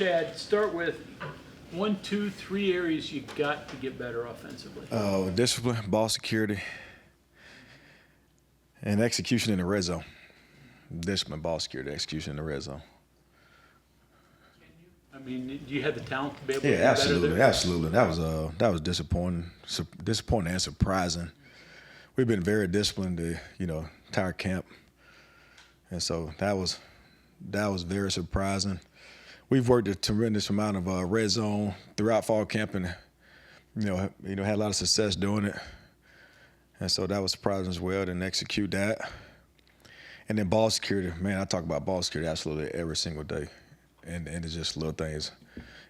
Chad, start with 1, 2, 3 areas you got to get better offensively. Discipline, ball security, and execution in the red zone. Discipline, ball security, execution in the red zone. I mean, do you have the talent to be able to do absolutely, better there? absolutely. That was disappointing and surprising. We've been very disciplined the entire camp, and so that was very surprising. We've worked a tremendous amount of red zone throughout fall camp, and had a lot of success doing it, and so that was surprising as well. Didn't execute that, and then ball security. Man, I talk about ball security absolutely every single day, and it's just little things,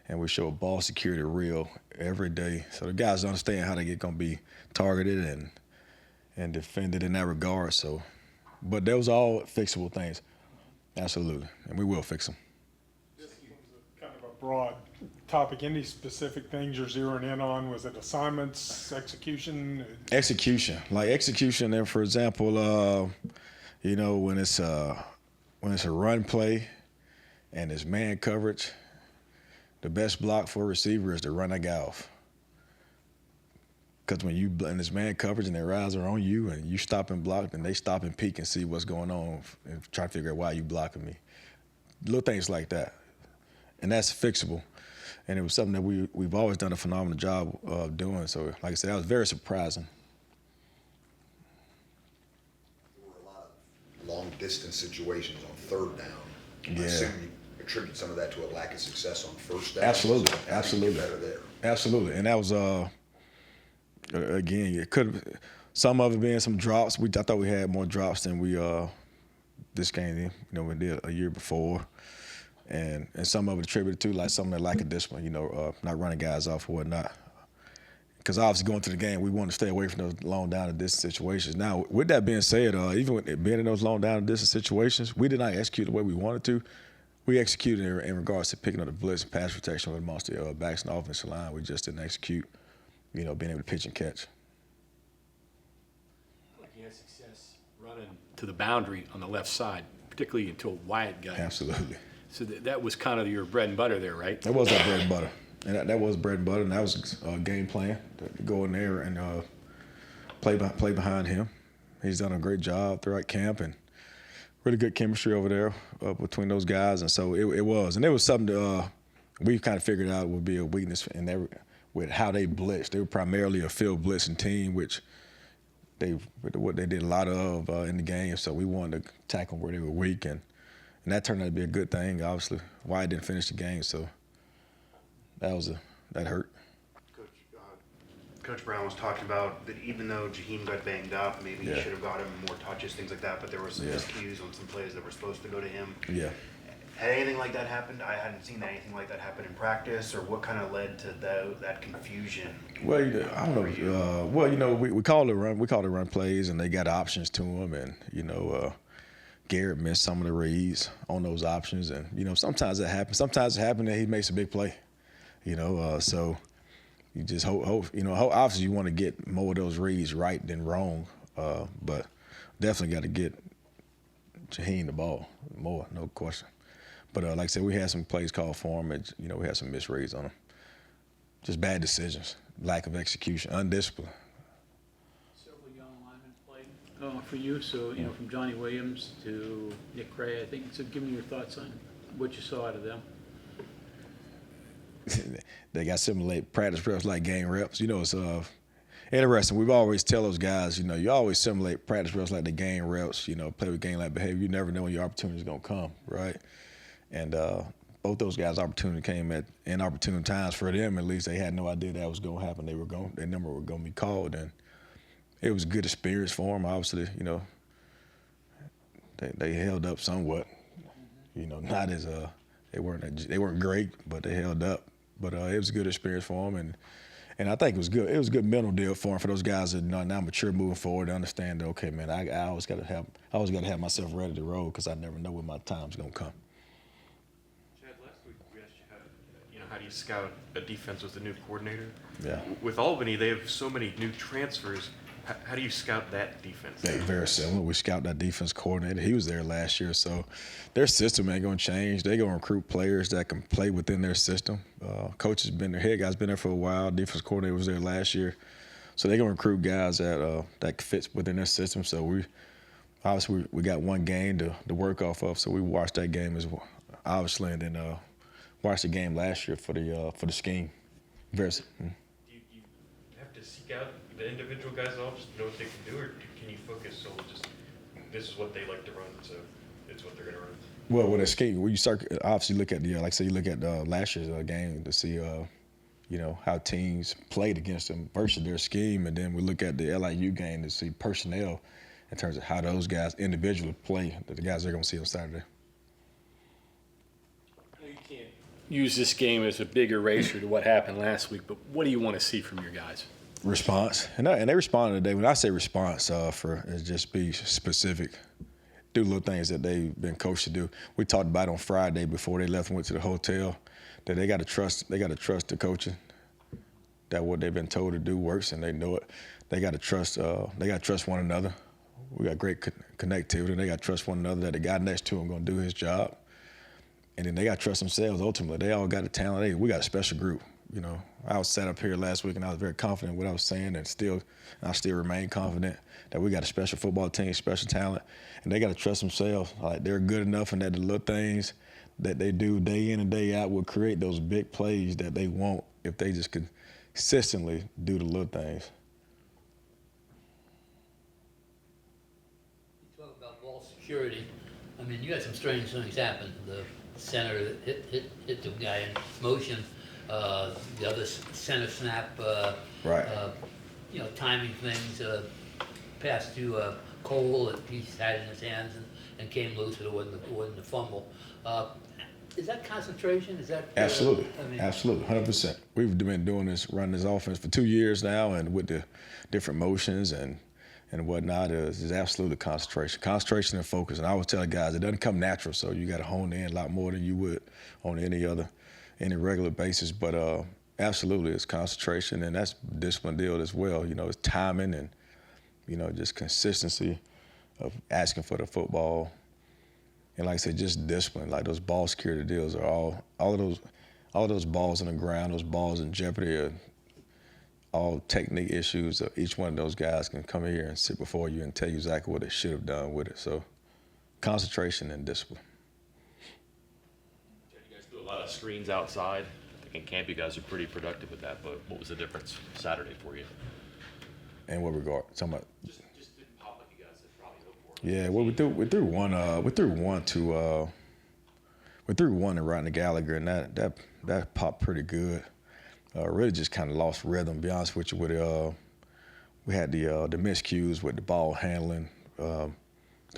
and we show ball security real every day, so the guys understand how they get going to be targeted and defended in that regard. So, but those are all fixable things, absolutely, and we will fix them. Kind of a broad topic. Any specific things you're zeroing in on? Was it assignments, execution? Execution. And for example, when it's a run play and it's man coverage, the best block for a receiver is to run that guy off. Because when you in this man coverage and their eyes are on you and you stop and block, then they stop and peek and see what's going on and try to figure out why you blocking me. Little things like that. And that's fixable. And it was something that we've always done a phenomenal job of doing. So, like I said, that was very surprising. There were a lot of long-distance situations on third down. Yeah. I assume you attribute some of that to a lack of success on first down. Absolutely, So how do you absolutely. get better there? Absolutely. And that was, again, it could have, some of it being some drops. I thought we had more drops than we this game, we did a year before. And some of it attributed to like some of the lack of discipline, not running guys off or whatnot. Because obviously going through the game, we want to stay away from those long down and distance situations. Now, with that being said, even with it being in those long down and distance situations, we did not execute the way we wanted to. We executed in regards to picking up the blitz and pass protection with amongst the backs and offensive line. We just didn't execute, being able to pitch and catch. You had success running to the boundary on the left side, particularly until Wyatt got it. Absolutely. So that was kind of your bread and butter there, right? That was our bread and butter. And that was bread and butter, and that was a game plan to go in there and play behind him. He's done a great job throughout camp, and really good chemistry over there between those guys. And so it was. And it was something that we kind of figured out would be a weakness with how they blitzed. They were primarily a field blitzing team, which what they did a lot of in the game. So we wanted to tackle where they were weak, and that turned out to be a good thing. Obviously, Wyatt didn't finish the game, so that hurt. Coach Brown was talking about that even though Jaheim got banged up, maybe he should have got him more touches, things like that. But there were some miscues on some plays that were supposed to go to him. Yeah. Had anything like that happened? I hadn't seen anything like that happen in practice, or what kind of led to that confusion? Well, I don't know. We called it run plays, and they got options to them, and Garrett missed some of the reads on those options, and sometimes it happens. Sometimes it happens that he makes a big play, so you just hope. Obviously you want to get more of those reads right than wrong, but definitely got to get Jaheim the ball more, no question. But like I said, we had some plays called for him, and we had some misreads on him. Just bad decisions, lack of execution, undisciplined. Several young linemen played for you. So from Johnny Williams to Nick Gray, I think. So give me your thoughts on what you saw out of them. They got simulate practice reps like game reps. It's interesting. We've always tell those guys, you always simulate practice reps like the game reps. Play with game like behavior. You never know when your opportunity is gonna come, right? And both those guys' opportunity came at inopportune times for them. At least they had no idea that was gonna happen. Their number were gonna be called, and it was a good experience for them. Obviously, they held up somewhat. Not as they weren't great, but they held up. But it was a good experience for them, and I think it was good. It was a good mental deal for them, for those guys that are now mature moving forward to understand that, okay, man, I always got to have myself ready to roll, because I never know when my time's gonna come. Chad, last week we asked you how do you scout a defense with a new coordinator? Yeah. With Albany, they have so many new transfers. How do you scout that defense? They very similar. We scout that defense coordinator. He was there last year, so their system ain't gonna change. They gonna recruit players that can play within their system. Coach has been there. Head guy's been there for a while. Defense coordinator was there last year, so they gonna recruit guys that fits within their system. So we got one game to work off of. So we watched that game as well, obviously, and then watched the game last year for the scheme. Do you have to seek out the individual guys all just to know what they can do, or can you focus on just this is what they like to run, so it's what they're going to run? Well, with a scheme, when you start obviously look at like say you look at last year's game to see how teams played against them versus their scheme, and then we look at the LIU game to see personnel in terms of how those guys individually play. The guys they're going to see on Saturday. You can't use this game as a big eraser to what happened last week, but what do you want to see from your guys? Response, and they responded today. When I say response, is just be specific, do little things that they've been coached to do. We talked about on Friday before they left and went to the hotel that they got to trust. They got to trust the coaching. That what they've been told to do works, and they know it. They got to trust. They got to trust one another. We got great connectivity. They got to trust one another that the guy next to them going to do his job, and then they got to trust themselves. Ultimately, they all got the talent. We got a special group. I was sat up here last week and I was very confident in what I was saying, and I still remain confident that we got a special football team, special talent, and they got to trust themselves. Like they're good enough, and that the little things that they do day in and day out will create those big plays that they want if they just consistently do the little things. You talk about ball security. I mean, you had some strange things happen. The center that hit the guy in motion. The other center snap, Right. Timing things, pass to Cole that he had in his hands and came loose, but it wasn't a fumble. Is that concentration? Is that Absolutely, I mean, absolutely, 100%. We've been running this offense for 2 years now, and with the different motions and whatnot, is absolutely concentration and focus. And I always tell guys it doesn't come natural, so you got to hone in a lot more than you would on any regular basis, but absolutely it's concentration, and that's a discipline deal as well. It's timing and, just consistency of asking for the football. And like I said, just discipline, like those ball security deals are all of those balls on the ground, those balls in jeopardy are all technique issues. Each one of those guys can come here and sit before you and tell you exactly what they should have done with it. So concentration and discipline. You guys do a lot of screens outside. I think in camp you guys are pretty productive with that, but what was the difference Saturday for you? In what regard? Talking about? Just didn't pop like you guys had probably hoped for. Yeah, well, we threw one to Rodney Gallagher, and that popped pretty good. Really just kind of lost rhythm. To be honest with you, we had the miscues with the ball handling, the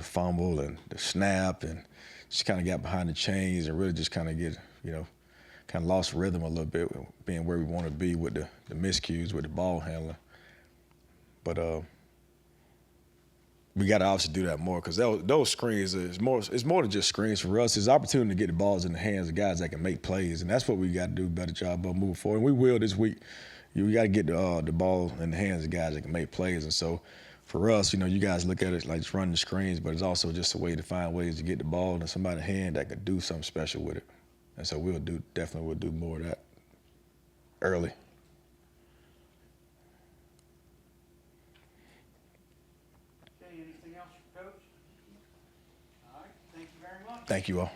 fumble and the snap, and just kind of got behind the chains and really just kind of lost rhythm a little bit, being where we want to be with the miscues with the ball handling. But we got to obviously do that more, because those screens it's more than just screens for us. It's opportunity to get the balls in the hands of guys that can make plays, and that's what we got to do a better job of moving forward. And we will this week. We got to get the ball in the hands of guys that can make plays. And so for us, you guys look at it like just running the screens, but it's also just a way to find ways to get the ball in somebody's hand that could do something special with it. And so we'll do more of that early. Okay, anything else, Coach? All right, thank you very much. Thank you all.